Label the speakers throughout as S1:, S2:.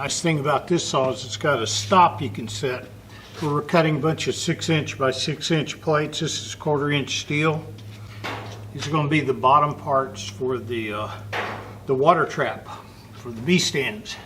S1: Nice thing about this saw is it's got a stop you can set. We're cutting a bunch of 6" by 6" plates. This is 1/4 inch steel. These are going to be the bottom parts for the water trap for the bee stands.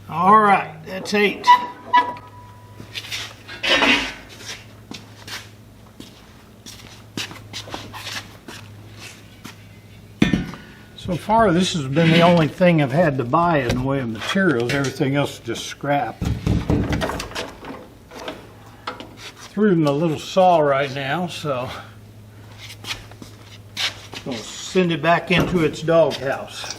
S1: All right, that's 8. So far, this has been the only thing I've had to buy in the way of materials. Everything else is just scrap. Through my little saw right now, so I'm going to send it back into its doghouse.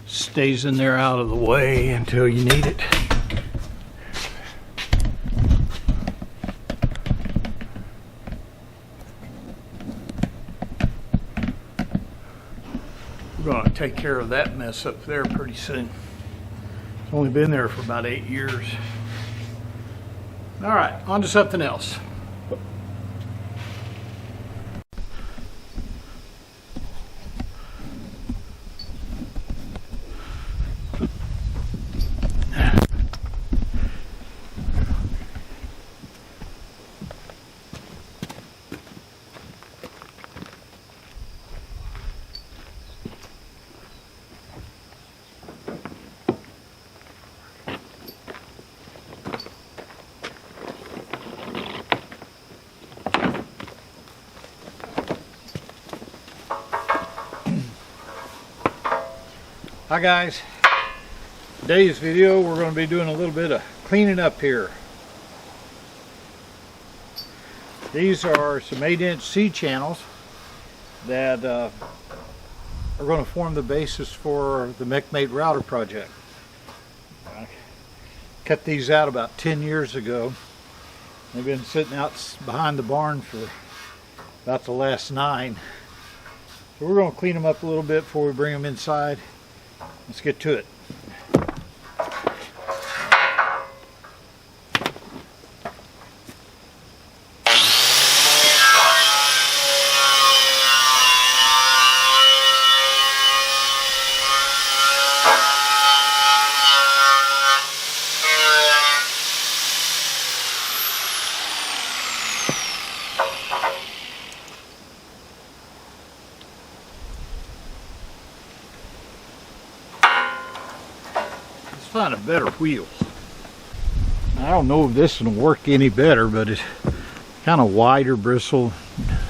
S1: Stays in there out of the way until you need it. We're going to take care of that mess up there pretty soon. It's only been there for about 8 years. All right, on to something else. Hi guys, today's video we're going to be doing a little bit of cleaning up here. These are some 8" C-channels that are going to form the basis for the MechMate router project. I cut these out about 10 years ago. They've been sitting out behind the barn for about the last 9. So we're going to clean them up a little bit before we bring them inside. Let's get to it. Find a better wheel. I don't know if this will work any better, but it's kind of wider bristle.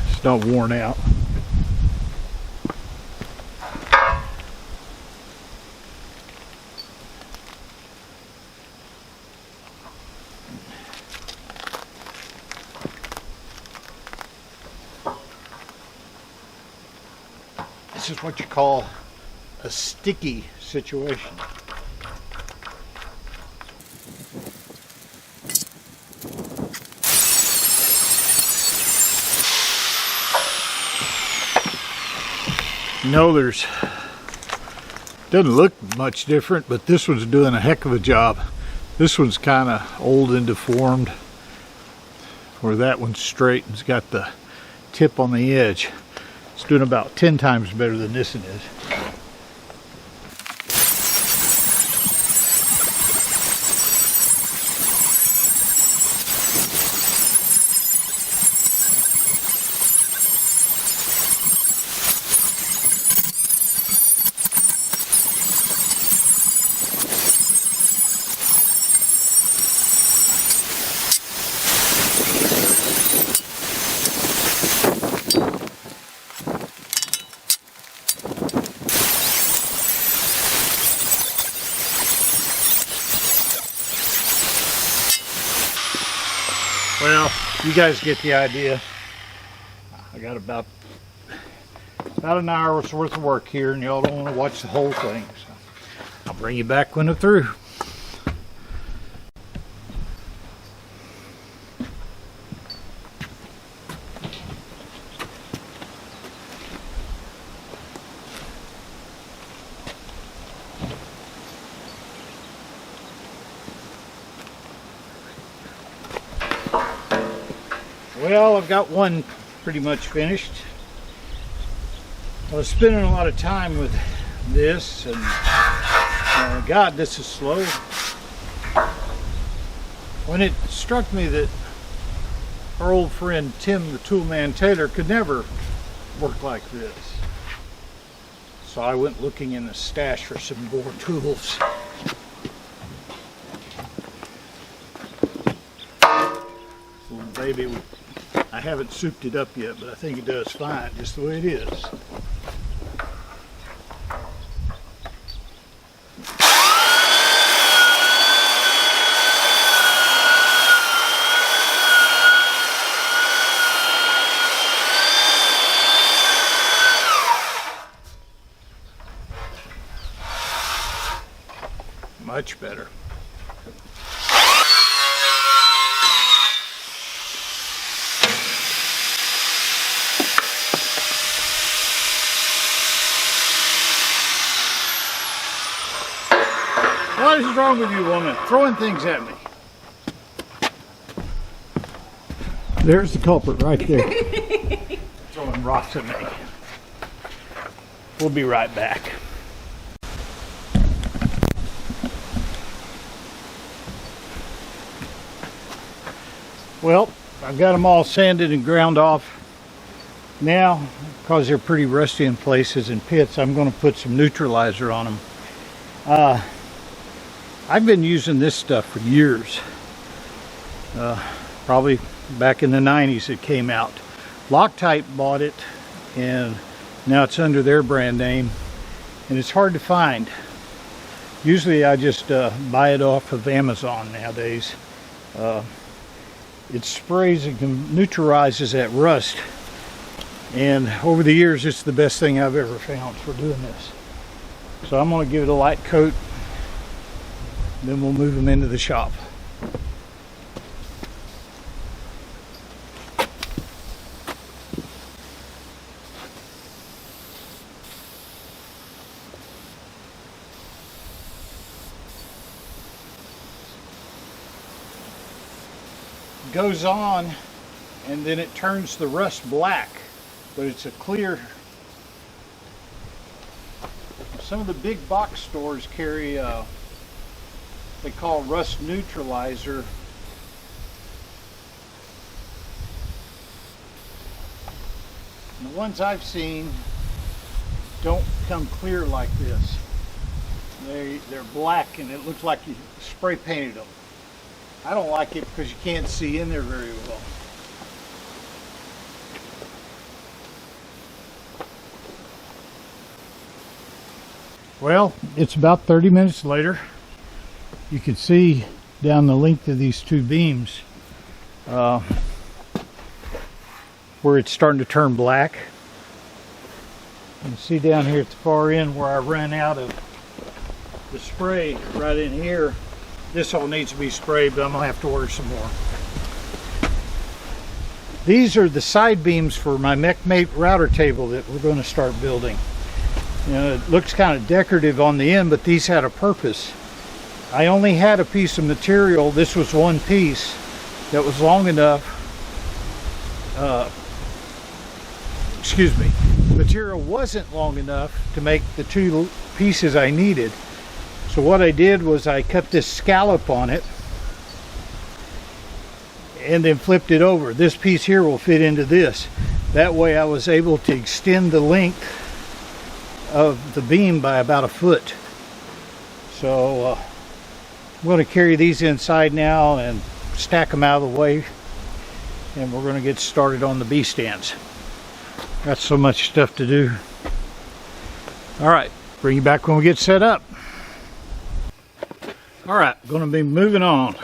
S1: It's not worn out. This is what you call a sticky situation. There's doesn't look much different, but this one's doing a heck of a job. This one's kind of old and deformed, where that one's straight and it's got the tip on the edge. It's doing about 10 times better than this one is. Well, you guys get the idea. I got about an hour's worth of work here, and y'all don't want to watch the whole thing. So I'll bring you back when I'm through. Well, I've got one pretty much finished. I was spending a lot of time with this, and God, this is slow. When it struck me that our old friend Tim the Toolman Taylor could never work like this, so I went looking in the stash for some more tools. Little baby, I haven't souped it up yet, but I think it does fine just the way it is. Much better. What is wrong with you, woman? Throwing things at me. There's the culprit right there. Throwing rocks at me. We'll be right back. Well, I've got them all sanded and ground off. Now, because they're pretty rusty in places and pits, I'm going to put some neutralizer on them. I've been using this stuff for years. Probably back in the 90s it came out. Loctite bought it, and now it's under their brand name, and it's hard to find. Usually I just buy it off of Amazon nowadays. It sprays and neutralizes that rust, and over the years it's the best thing I've ever found for doing this. So I'm going to give it a light coat, then we'll move them into the shop. Goes on, and then it turns the rust black, but it's a clear. Some of the big box stores carry they call rust neutralizer. And the ones I've seen don't come clear like this. They're black, and it looks like you spray painted them. I don't like it because you can't see in there very well. Well, it's about 30 minutes later. You can see down the length of these two beams where it's starting to turn black. You see down here at the far end where I ran out of the spray right in here. This all needs to be sprayed, but I'm gonna have to order some more. These are the side beams for my MechMate router table that we're going to start building. You know, it looks kind of decorative on the end, but these had a purpose. I only had a piece of material. This was one piece that was long enough. The material wasn't long enough to make the two pieces I needed. So what I did was I cut this scallop on it and then flipped it over. This piece here will fit into this. That way I was able to extend the length of the beam by about 1 foot. So I'm going to carry these inside now and stack them out of the way, and we're going to get started on the B stands. Got so much stuff to do. All right, bring you back when we get set up. All right, going to be moving on.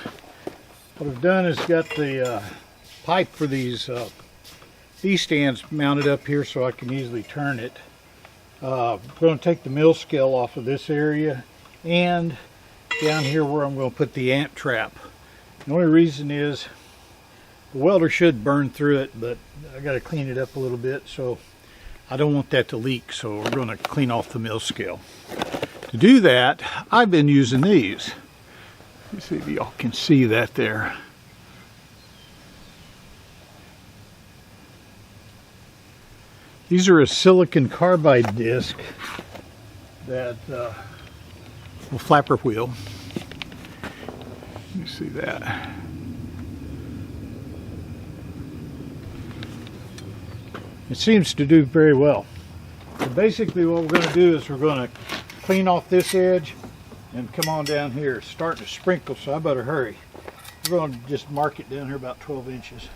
S1: What I've done is got the pipe for these B stands mounted up here so I can easily turn it. I'm going to take the mill scale off of this area and down here where I'm going to put the ant trap. The only reason is the welder should burn through it, but I got to clean it up a little bit, so I don't want that to leak, so we're going to clean off the mill scale. To do that, I've been using these. Let's see if y'all can see that there. These are a silicon carbide disc that will flapper wheel. You see that? It seems to do very well. So basically what we're going to do is we're going to clean off this edge and come on down here. It's starting to sprinkle, so I better hurry. We're going to just mark it down here about 12 inches.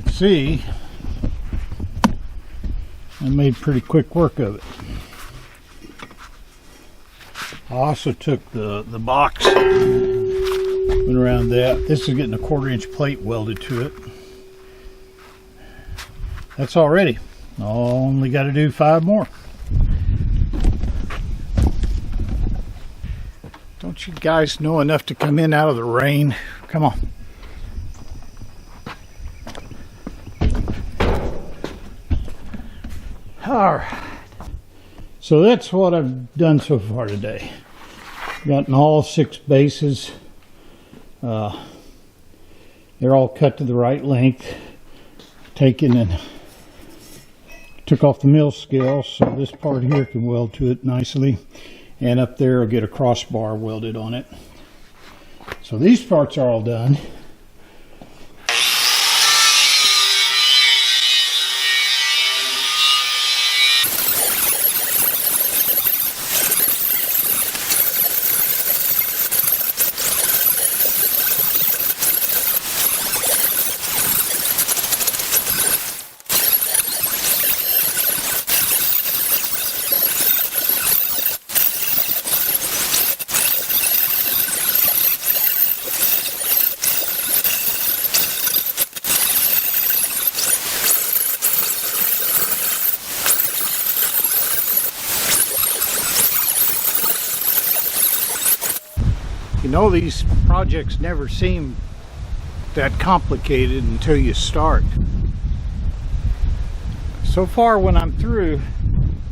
S1: See, I made pretty quick work of it. I also took the box, went around that. This is getting a 1/4 inch plate welded to it. That's all ready. Only got to do 5 more. Don't you guys know enough to come in out of the rain? Come on. Alright, so that's what I've done so far today. Gotten all 6 bases. They're all cut to the right length. Taken and took off the mill scale, so this part here can weld to it nicely. And up there I'll get a crossbar welded on it. So these parts are all done. You know, these projects never seem that complicated until you start. So far, when I'm through,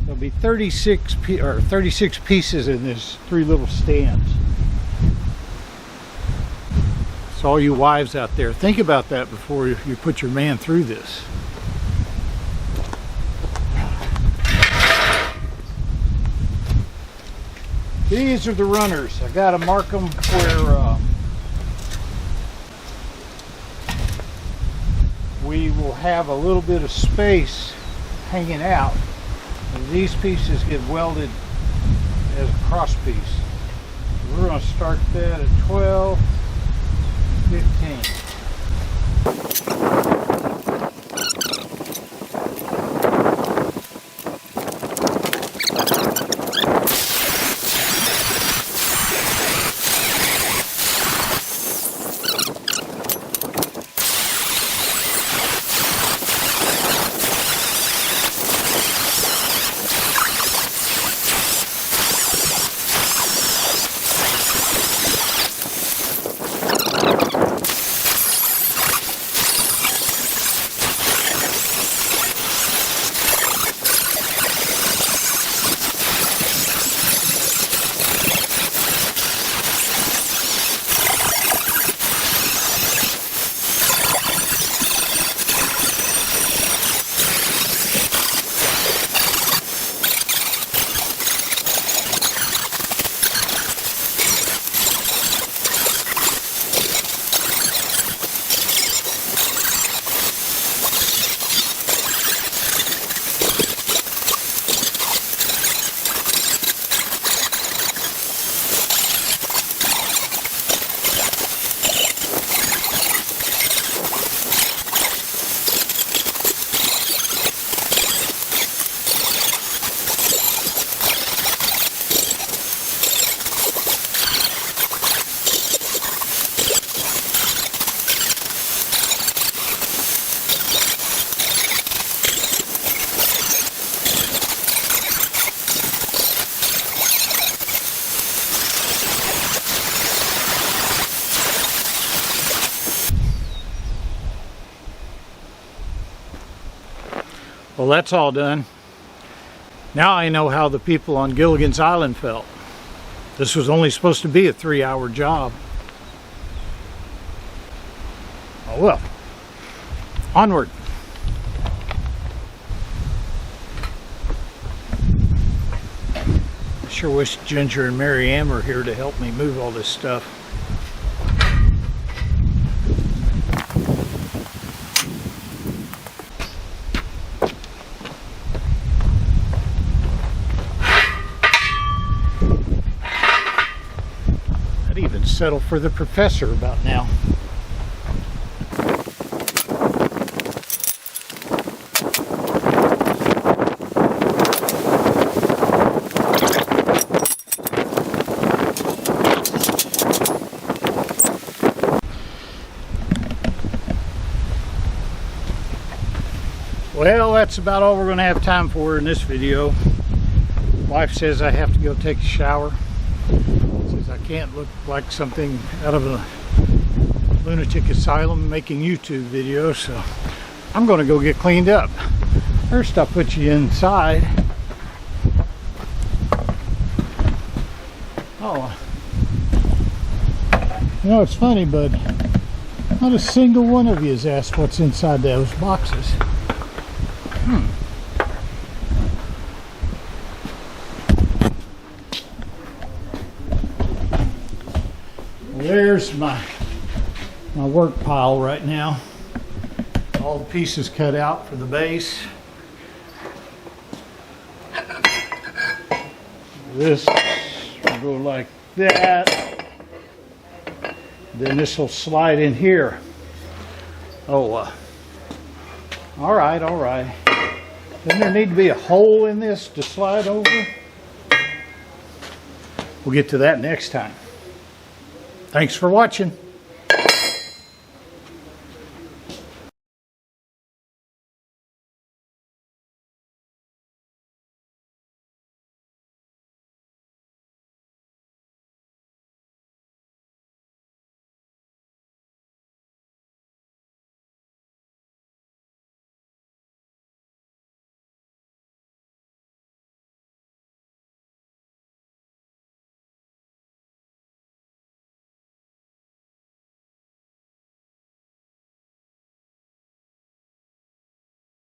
S1: there'll be 36 pieces in this 3 little stands. So all you wives out there, think about that before you put your man through this. These are the runners. I got to mark them where we will have a little bit of space hanging out. And these pieces get welded as a cross piece. We're going to start that at 12, 15. Well, that's all done. Now I know how the people on Gilligan's Island felt. This was only supposed to be a 3-hour job. Oh well. Onward. I sure wish Ginger and Mary Ann were here to help me move all this stuff. Even settle for the professor about now. Well, that's about all we're going to have time for in this video. Wife says I have to go take a shower. I can't look like something out of a lunatic asylum making YouTube videos, so I'm going to go get cleaned up. First I'll put you inside. Oh, you know, it's funny, but not a single one of you has asked what's inside those boxes. There's my work pile right now. All the pieces cut out for the base. This will go like that. Then this will slide in here. Oh, all right. Doesn't there need to be a hole in this to slide over? We'll get to that next time. Thanks for watching.